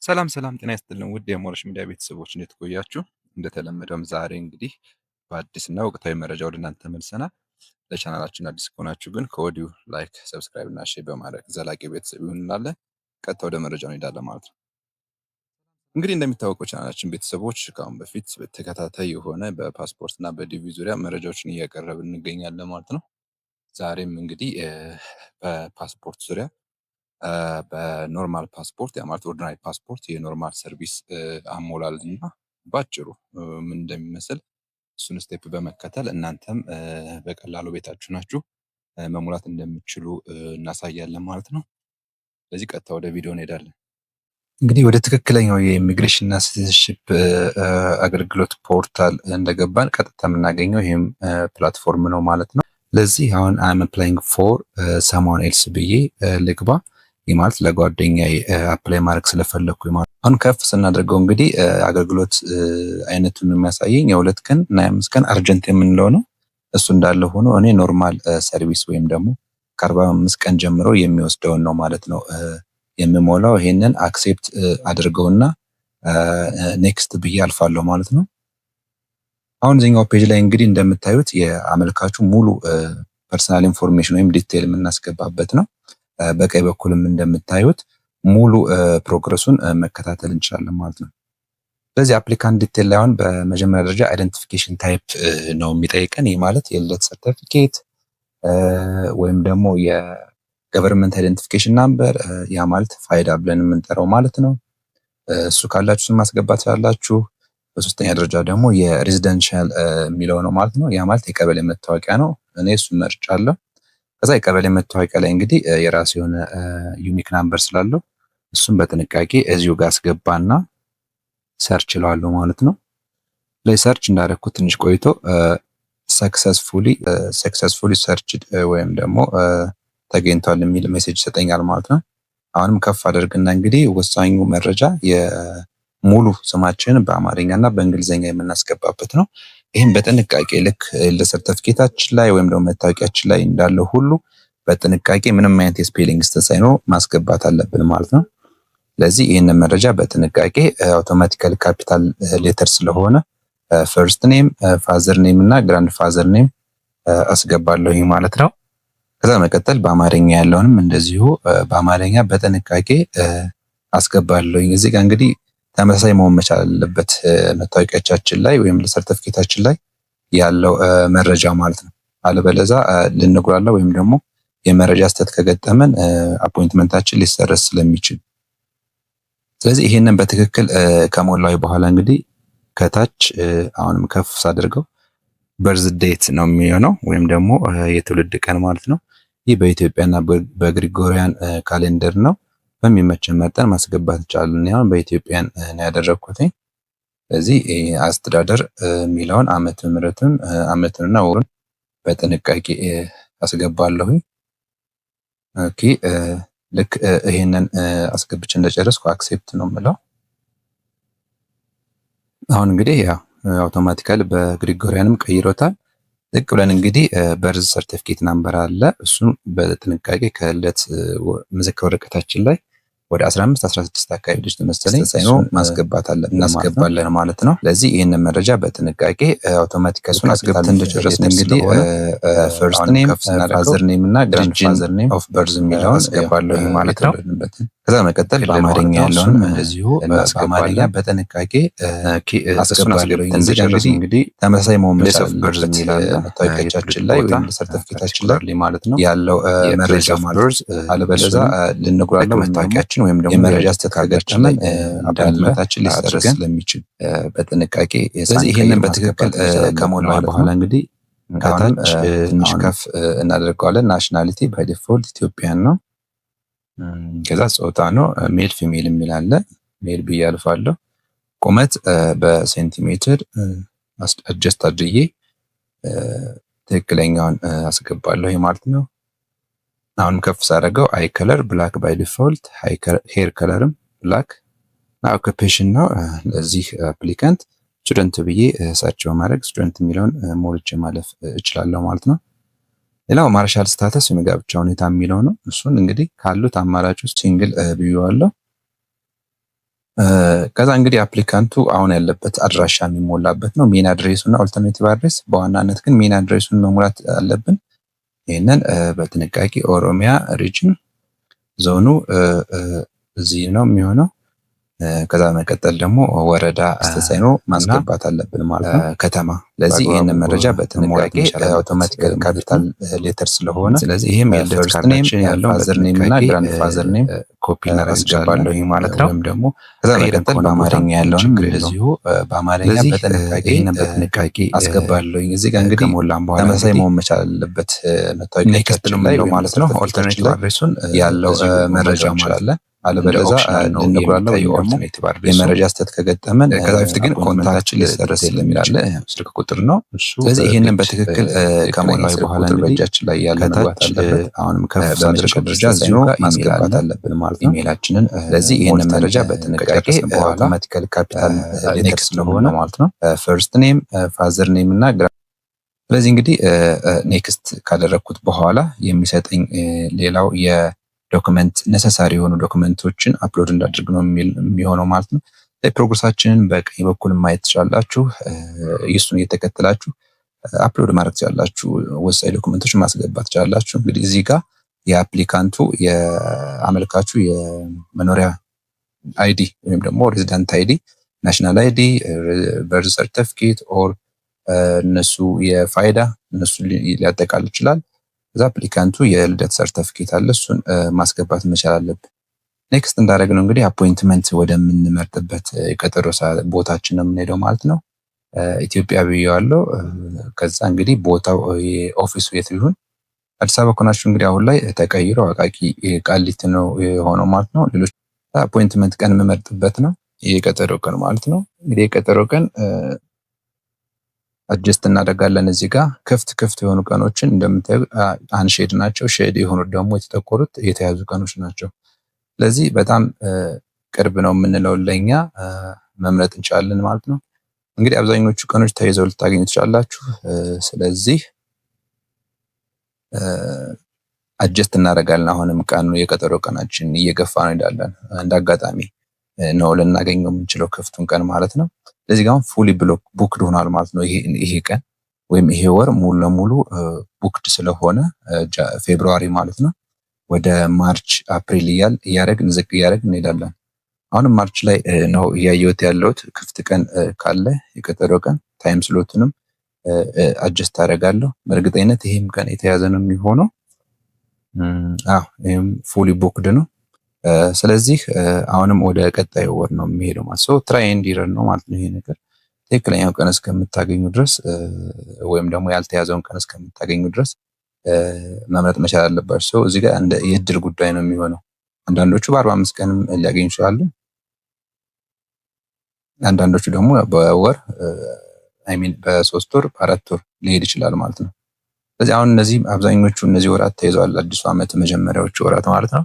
ሰላም ሰላም ጤና ይስጥልን ውድ የሞረሽ ሚዲያ ቤተሰቦች እንዴት ቆያችሁ? እንደተለመደውም ዛሬ እንግዲህ በአዲስና ወቅታዊ መረጃ ወደ እናንተ ተመልሰናል። ለቻናላችን አዲስ ከሆናችሁ ግን ከወዲሁ ላይክ፣ ሰብስክራይብ እና ሼር በማድረግ ዘላቂ ቤተሰብ ይሁን እንላለን። ቀጥታ ወደ መረጃው እንሄዳለን ማለት ነው። እንግዲህ እንደሚታወቀው ቻናላችን ቤተሰቦች ከአሁን በፊት በተከታታይ የሆነ በፓስፖርት እና በዲቪ ዙሪያ መረጃዎችን እያቀረብን እንገኛለን ማለት ነው። ዛሬም እንግዲህ በፓስፖርት ዙሪያ በኖርማል ፓስፖርት ያ ማለት ኦርዲናሪ ፓስፖርት የኖርማል ሰርቪስ አሞላል እና ባጭሩ ምን እንደሚመስል እሱን ስቴፕ በመከተል እናንተም በቀላሉ ቤታችሁ ናችሁ መሙላት እንደምትችሉ እናሳያለን ማለት ነው። ስለዚህ ቀጥታ ወደ ቪዲዮ እንሄዳለን። እንግዲህ ወደ ትክክለኛው የኢሚግሬሽን እና ሲቲዝንሺፕ አገልግሎት ፖርታል እንደገባን ቀጥታ የምናገኘው ይህም ፕላትፎርም ነው ማለት ነው። ለዚህ አሁን አም አፕላይንግ ፎር ሰምዋን ኤልስ ብዬ ልግባ። ይህ ማለት ለጓደኛ አፕላይ ማድረግ ስለፈለኩ ማለት አሁን ከፍ ስናደርገው እንግዲህ አገልግሎት አይነቱን የሚያሳየኝ የ2 ቀን እና የ5 ቀን አርጀንት የምንለው ነው። እሱ እንዳለ ሆኖ እኔ ኖርማል ሰርቪስ ወይም ደግሞ ከ45 ቀን ጀምሮ የሚወስደውን ነው ማለት ነው የምሞላው። ይሄንን አክሴፕት አድርገውና ኔክስት ብዬ አልፋለሁ ማለት ነው። አሁን እዚህኛው ፔጅ ላይ እንግዲህ እንደምታዩት የአመልካቹ ሙሉ ፐርሰናል ኢንፎርሜሽን ወይም ዲቴይል የምናስገባበት ነው። በቀኝ በኩልም እንደምታዩት ሙሉ ፕሮግረሱን መከታተል እንችላለን ማለት ነው። ስለዚህ አፕሊካንት ዲቴይል ላይ አሁን በመጀመሪያ ደረጃ አይደንቲፊኬሽን ታይፕ ነው የሚጠይቀን። ይህ ማለት የልደት ሰርተፊኬት ወይም ደግሞ የገቨርንመንት አይደንቲፊኬሽን ናምበር ያ ማለት ፋይዳ ብለን የምንጠራው ማለት ነው። እሱ ካላችሁ እሱን ማስገባት ስላላችሁ። በሶስተኛ ደረጃ ደግሞ የሬዚደንሻል የሚለው ነው ማለት ነው። ያ ማለት የቀበሌ መታወቂያ ነው። እኔ እሱን መርጫለሁ። ከዛ የቀበሌ መታወቂያ ላይ እንግዲህ የራሱ የሆነ ዩኒክ ናምበር ስላለው እሱን በጥንቃቄ እዚሁ ጋር አስገባና ሰርች እለዋለሁ ማለት ነው። ላይ ሰርች እንዳደረኩት ትንሽ ቆይቶ ሰክሰስፉሊ ሰርችድ ወይም ደግሞ ተገኝቷል የሚል ሜሴጅ ይሰጠኛል ማለት ነው። አሁንም ከፍ አደርግና እንግዲህ ወሳኙ መረጃ የሙሉ ስማችን በአማርኛ እና በእንግሊዝኛ የምናስገባበት ነው። ይህም በጥንቃቄ ልክ ለሰርተፊኬታችን ላይ ወይም ደግሞ መታወቂያችን ላይ እንዳለው ሁሉ በጥንቃቄ ምንም አይነት የስፔሊንግ ስህተት ሳይኖር ማስገባት አለብን ማለት ነው። ስለዚህ ይህንን መረጃ በጥንቃቄ አውቶማቲካሊ ካፒታል ሌተር ስለሆነ ፈርስት ኔም፣ ፋዘር ኔም እና ግራንድ ፋዘር ኔም አስገባለሁ ማለት ነው። ከዛ መቀጠል በአማርኛ ያለውንም እንደዚሁ በአማርኛ በጥንቃቄ አስገባለሁ። እዚህ ጋር እንግዲህ ተመሳሳይ መሆን መቻል አለበት መታወቂያችን ላይ ወይም ለሰርተፊኬታችን ላይ ያለው መረጃ ማለት ነው። አለበለዛ ልንጉላላ ወይም ደግሞ የመረጃ ስህተት ከገጠመን አፖይንትመንታችን ሊሰረዝ ስለሚችል፣ ስለዚህ ይሄንን በትክክል ከሞላው በኋላ እንግዲህ ከታች አሁንም ከፍ ሳደርገው በርዝ ዴት ነው የሚሆነው ወይም ደግሞ የትውልድ ቀን ማለት ነው። ይህ በኢትዮጵያና በግሪጎሪያን ካሌንደር ነው። በሚመችን መጠን ማስገባት እንችላለን። አሁን በኢትዮጵያን ነው ያደረኩት። ስለዚህ አስተዳደር የሚለውን ዓመተ ምሕረቱን ዓመቱንና ወሩን በጥንቃቄ አስገባለሁ። ኦኬ ልክ ይሄንን አስገብቼ እንደጨረስኩ አክሴፕት ነው የምለው። አሁን እንግዲህ ያው አውቶማቲካሊ በግሪጎሪያንም ቀይሮታል። ልክ ብለን እንግዲህ በርዝ ሰርቲፊኬት ናምበር አለ። እሱን በጥንቃቄ ከልደት ምስክር ወረቀታችን ላይ ወደ 15 16 አካባቢ ልጅ መሰለኝ ሳይኖር ማስገባት አለብን እናስገባለን ማለት ነው። ስለዚህ ይሄንን መረጃ በጥንቃቄ አውቶማቲካሊ እሱን አስገብተን እንደጨረስን እንግዲህ ፈርስት ኔም፣ ፋዘር ኔም እና ግራንድ ፋዘር ኔም ኦፍ በርዝ የሚለውን አስገባለሁ ማለት ነው። ከዛ መቀጠል በአማርኛ ያለውን እንደዚሁ በአማርኛ በጥንቃቄ እሱን አስገብተን እንደጨረስን እንግዲህ ተመሳሳይ መሆን መቻል አለበት መታወቂያችን ላይ ወይም ሰርተፊኬታችን ላይ ማለት ነው ያለው መረጃ ማለት አለበለዛ ልንጉላላ መታወቂያችን ወይም ደግሞ የመረጃ ስህተት ካገጠመን አፖይንትመንታችን ሊሰረዝ ስለሚችል በጥንቃቄ ስለዚህ ይሄንን በትክክል ከሞላ በኋላ እንግዲህ ከታች ትንሽ ከፍ እናደርገዋለን። ናሽናሊቲ ባይ ዲፎልት ኢትዮጵያን ነው። ከዛ ጾታ ነው ሜል ፊሜል የሚል አለ። ሜል ብዬ አልፋለሁ። ቁመት በሴንቲሜትር አጀስት አድርጌ ትክክለኛውን አስገባለሁ ማለት ነው። አሁንም ከፍ ሳደርገው አይ ከለር ብላክ ባይ ዲፎልት፣ ሄር ከለርም ብላክ። ኦኩፔሽን ነው ለዚህ አፕሊካንት ስቱደንት ብዬ ሰርች በማድረግ ስቱደንት የሚለውን ሞልቼ ማለፍ እችላለሁ ማለት ነው። ሌላው ማርሻል ስታተስ የጋብቻ ሁኔታ የሚለው ነው። እሱን እንግዲህ ካሉት አማራጮች ሲንግል ብዬዋለሁ። ከዛ እንግዲህ አፕሊካንቱ አሁን ያለበት አድራሻ የሚሞላበት ነው ሜን አድሬሱ እና ኦልተርኔቲቭ አድሬስ። በዋናነት ግን ሜን አድሬሱን መሙላት አለብን። ይህንን በጥንቃቄ ኦሮሚያ ሪጅን ዞኑ እዚህ ነው የሚሆነው። ከዛ መቀጠል ደግሞ ወረዳ ተጽዕኖ ማስገባት አለብን ማለት ነው። ከተማ ስለዚህ ይህንን መረጃ በጥንቃቄ አውቶማቲካል ካፒታል ሌተር ስለሆነ ስለዚህ ይህም የልደት ካርዳችን ያለው ፋዘር ኔም እና ግራንድ ፋዘር ኔም ኮፒ እናደርጋለሁ ማለት ነው። ወይም ደግሞ ከዛ መቀጠል በአማርኛ ያለውንም እንደዚሁ በአማርኛ በጥንቃቄ ይህንን በጥንቃቄ አስገባለሁ። እዚህ ጋር እንግዲህ ከሞላም በኋላ ተመሳሳይ መሆን መቻል አለበት መታወቂያ ኔክስት ነው የሚለው ማለት ነው። ኦልተርኔቲቭ አድሬሱን ያለው መረጃ ማለት ነው። አለበለዛ ልንጉላለው የኦልተርኔቲቭ አድሬሱ የመረጃ ስህተት ከገጠመን ከዛ በፊት ግን ኮንታክታችን ሊሰረዝ ስለሚችል ስልክ ቁጥር ነው። ስለዚህ ይህንን በትክክል ከሞላው በኋላ በእጃችን ላይ ያለ መግባት አለበት። አሁንም ከፍ በመጨረሻ ደረጃ እዚሁ ማስገባት አለብን ማለት ነው ኢሜይላችንን። ስለዚህ ይህንን መረጃ በጥንቃቄ አውቶማቲካሊ ካፒታል ሌተር ስለሆነ ማለት ነው ፈርስት ኔም ፋዘር ኔም እና ስለዚህ እንግዲህ ኔክስት ካደረግኩት በኋላ የሚሰጠኝ ሌላው ዶክመንት ነሰሳሪ የሆኑ ዶክመንቶችን አፕሎድ እንዳድርግ ነው የሚሆነው ማለት ነው። ፕሮግረሳችንን በቀኝ በኩል ማየት ትችላላችሁ። እሱን እየተከተላችሁ አፕሎድ ማድረግ ትችላላችሁ። ወሳኝ ዶክመንቶችን ማስገባት ትችላላችሁ። እንግዲህ እዚህ ጋር የአፕሊካንቱ የአመልካቹ የመኖሪያ አይዲ ወይም ደግሞ ሬዚዳንት አይዲ፣ ናሽናል አይዲ፣ በርዝ ሰርቲፊኬት ኦር እነሱ የፋይዳ እነሱ ሊያጠቃልል ይችላል። ከዛ አፕሊካንቱ የልደት ሰርተፊኬት አለ እሱን ማስገባት መቻል አለብን። ኔክስት እንዳደረግነው እንግዲህ አፖይንትመንት ወደምንመርጥበት የቀጠሮ ቦታችን ነው የምንሄደው ማለት ነው። ኢትዮጵያ ብዬዋለሁ። ከዛ እንግዲህ ቦታው የኦፊሱ የት ይሁን አዲስ አበባ ከሆናችሁ እንግዲህ አሁን ላይ ተቀይሮ አቃቂ ቃሊቲ ነው የሆነው ማለት ነው። ሌሎች አፖይንትመንት ቀን የምመርጥበት ነው የቀጠሮ ቀን ማለት ነው። እንግዲህ የቀጠሮ ቀን አጀስት እናደርጋለን። እዚህ ጋር ክፍት የሆኑ ቀኖችን እንደምታዩ አንሼድ ናቸው። ሼድ የሆኑት ደግሞ የተጠቆሩት የተያዙ ቀኖች ናቸው። ስለዚህ በጣም ቅርብ ነው የምንለው ለኛ መምረጥ እንችላለን ማለት ነው። እንግዲህ አብዛኞቹ ቀኖች ተይዘው ልታገኙ ትችላላችሁ። ስለዚህ አጀስት እናደርጋለን። አሁንም ቀኑ የቀጠሮ ቀናችን እየገፋ ነው እንሄዳለን። እንደ አጋጣሚ ነው ልናገኘው የምንችለው ክፍቱን ቀን ማለት ነው። ስለዚህ ጋር ፉሊ ቡክድ ሆኗል ማለት ነው። ይሄ ቀን ወይም ይሄ ወር ሙሉ ለሙሉ ቡክድ ስለሆነ ፌብሩዋሪ ማለት ነው ወደ ማርች አፕሪል እያደረግን ዝቅ እያደረግን እንሄዳለን። አሁንም ማርች ላይ ነው እያየሁት ያለሁት። ክፍት ቀን ካለ የቀጠሮ ቀን ታይም ስሎቱንም አጀስት አደርጋለሁ። በእርግጠኝነት ይሄም ቀን የተያዘ ነው የሚሆነው። ይሄም ፉሊ ቡክድ ነው። ስለዚህ አሁንም ወደ ቀጣዩ ወር ነው የሚሄደው ማለት ነው። ትራይ ኤንድ ኤረር ነው ማለት ነው። ይሄ ነገር ትክክለኛው ቀን እስከምታገኙ ድረስ ወይም ደግሞ ያልተያዘውን ቀን እስከምታገኙ ድረስ መምረጥ መቻል አለባችሁ። እዚህ ጋር እንደ የእድል ጉዳይ ነው የሚሆነው። አንዳንዶቹ በ45 ቀንም ሊያገኙ ይችላሉ። አንዳንዶቹ ደግሞ በወር በ3 ወር በ4 ወር ሊሄድ ይችላል ማለት ነው። ስለዚህ አሁን አብዛኞቹ እነዚህ ወራት ተይዘዋል። አዲሱ ዓመት መጀመሪያዎቹ ወራት ማለት ነው።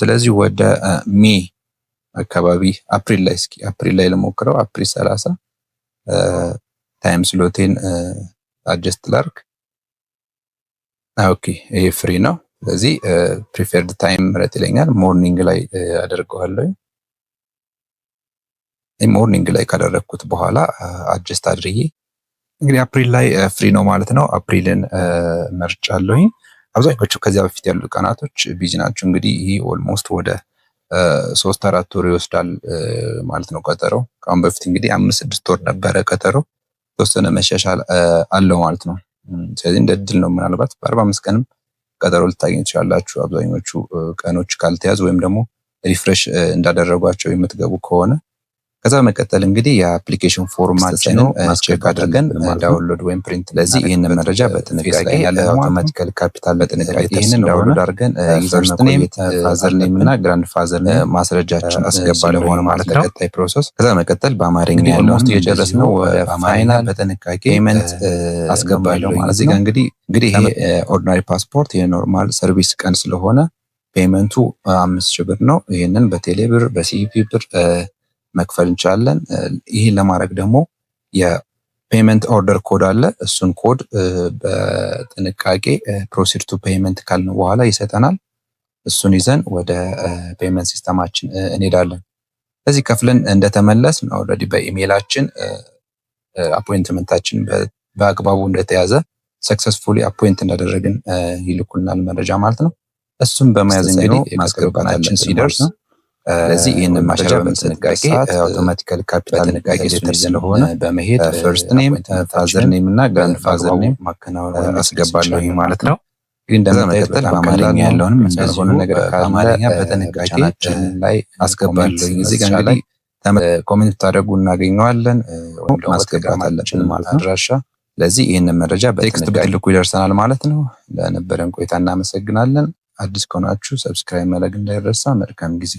ስለዚህ ወደ ሜ አካባቢ አፕሪል ላይ ልሞክረው። አፕሪል 30 ታይም ስሎቴን አጀስት ላርክ። ኦኬ ይሄ ፍሪ ነው። ስለዚህ ፕሪፌርድ ታይም ምረጥ ይለኛል። ሞርኒንግ ላይ አደርገዋለሁ። ሞርኒንግ ላይ ካደረግኩት በኋላ አጀስት አድርጌ እንግዲህ አፕሪል ላይ ፍሪ ነው ማለት ነው። አፕሪልን መርጫለሁኝ። አብዛኞቹ ከዚያ በፊት ያሉ ቀናቶች ቢዚ ናቸው። እንግዲህ ይሄ ኦልሞስት ወደ 3-4 ወር ይወስዳል ማለት ነው ቀጠሮ። ከአሁን በፊት እንግዲህ 5-6 ወር ነበረ ቀጠሮ። የተወሰነ መሻሻል አለው ማለት ነው። ስለዚህ እንደ እድል ነው። ምናልባት በ45 ቀንም ቀጠሮ ልታገኙ ትችላላችሁ። አብዛኞቹ ቀኖች ካልተያዙ ወይም ደግሞ ሪፍሬሽ እንዳደረጓቸው የምትገቡ ከሆነ ከዛ መቀጠል እንግዲህ የአፕሊኬሽን ፎርማችንን ቼክ አድርገን ዳውንሎድ ወይም ፕሪንት። ለዚህ ይህንን መረጃ በጥንቃቄ ያለ አውቶማቲካል ካፒታል በጥንቃቄ ይህንን ዳውንሎድ አድርገን ፈርስት ኔም ፋዘር ኔም እና ግራንድ ፋዘር ኔም ማስረጃችን አስገባለሁ ማለት ነው። ቀጣይ ፕሮሰስ ከዛ መቀጠል በአማርኛ ያለው ውስጥ እየጨረስን ነው። ፋይናል በጥንቃቄ ፔመንት አስገባለሁ ማለት እዚህ ጋር እንግዲህ ይሄ ኦርዲናሪ ፓስፖርት የኖርማል ሰርቪስ ቀን ስለሆነ ፔመንቱ 5,000 ብር ነው። ይህንን በቴሌ ብር በሲኢፒ ብር መክፈል እንችላለን። ይህን ለማድረግ ደግሞ የፔመንት ኦርደር ኮድ አለ። እሱን ኮድ በጥንቃቄ ፕሮሲድ ቱ ፔመንት ካልን በኋላ ይሰጠናል። እሱን ይዘን ወደ ፔመንት ሲስተማችን እንሄዳለን። እዚህ ከፍለን እንደተመለስን ኦልሬዲ በኢሜይላችን አፖይንትመንታችን በአግባቡ እንደተያዘ ሰክሰስፉሊ አፖይንት እንዳደረግን ይልኩልናል መረጃ ማለት ነው። እሱም በመያዝ እንግዲህ ማስገባታችን ሲደርስ ስለዚህ ይህንን ማሻሻያ በምንጥንቃቄ አውቶማቲካሊ ካፒታል ጥንቃቄ ሌተር ስለሆነ በመሄድ ፈርስት ኔም ፋዘር ኔም እና ግራንድ ፋዘር ኔም ማከናወን አስገባለሁ ማለት ነው። ግን እንደመቀጠል በአማርኛ ያለውንም እንደሆነ ነገር ከአማርኛ በጥንቃቄ ላይ አስገባለሁ። እዚህ ጋር እንግዲህ ኮሜንት ታደርጉ እናገኘዋለን ማስገባት አለብን ማለት ነው አድራሻ። ስለዚህ ይህንን መረጃ በቴክስት በትልኩ ይደርሰናል ማለት ነው። ለነበረን ቆይታ እናመሰግናለን። አዲስ ከሆናችሁ ሰብስክራይብ ማድረግ እንዳይረሳ። መልካም ጊዜ